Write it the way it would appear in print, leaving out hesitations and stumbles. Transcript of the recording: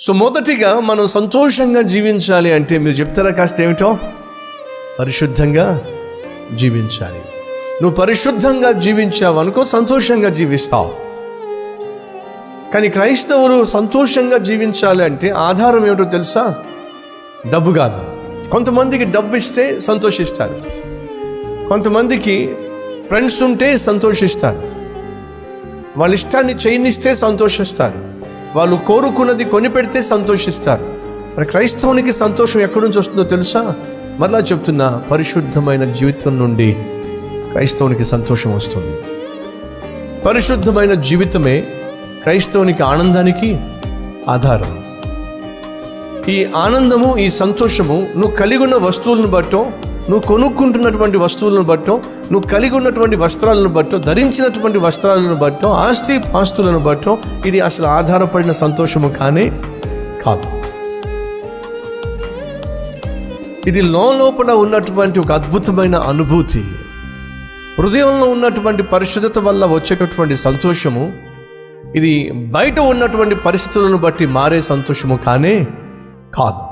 So మొదటిగా మనం సంతోషంగా జీవించాలి అంటే మీరు చెప్తారా కాస్త ఏమిటో? పరిశుద్ధంగా జీవించాలి. నువ్వు పరిశుద్ధంగా జీవించావు అనుకో, సంతోషంగా జీవిస్తావు. కానీ క్రైస్తవులు సంతోషంగా జీవించాలి అంటే ఆధారం ఏమిటో తెలుసా? డబ్బు కాదు. కొంతమందికి డబ్బు ఇస్తే సంతోషిస్తారు, కొంతమందికి ఫ్రెండ్స్ ఉంటే సంతోషిస్తారు, వాళ్ళ ఇష్టాన్ని చేయనిస్తే సంతోషిస్తారు, వాళ్ళు కోరుకున్నది కొనిపెడితే సంతోషిస్తారు. మరి క్రైస్తవునికి సంతోషం ఎక్కడి నుంచి వస్తుందో తెలుసా? మరలా చెప్తున్నా, పరిశుద్ధమైన జీవితం నుండి క్రైస్తవునికి సంతోషం వస్తుంది. పరిశుద్ధమైన జీవితమే క్రైస్తవునికి ఆనందానికి ఆధారం. ఈ ఆనందము, ఈ సంతోషము నువ్వు కలిగి ఉన్న వస్తువులను బట్టో, నువ్వు కొనుక్కుంటున్నటువంటి వస్తువులను బట్టో, నువ్వు కలిగి ఉన్నటువంటి వస్త్రాలను బట్టో, ధరించినటువంటి వస్త్రాలను బట్టో, ఆస్తులను బట్టో ఇది అసలు ఆధారపడిన సంతోషము కానే కాదు. ఇది లోపల ఉన్నటువంటి ఒక అద్భుతమైన అనుభూతి. హృదయంలో ఉన్నటువంటి పరిశుద్ధత వల్ల వచ్చేటటువంటి సంతోషము ఇది బయట ఉన్నటువంటి పరిస్థితులను బట్టి మారే సంతోషము కానే కాదు.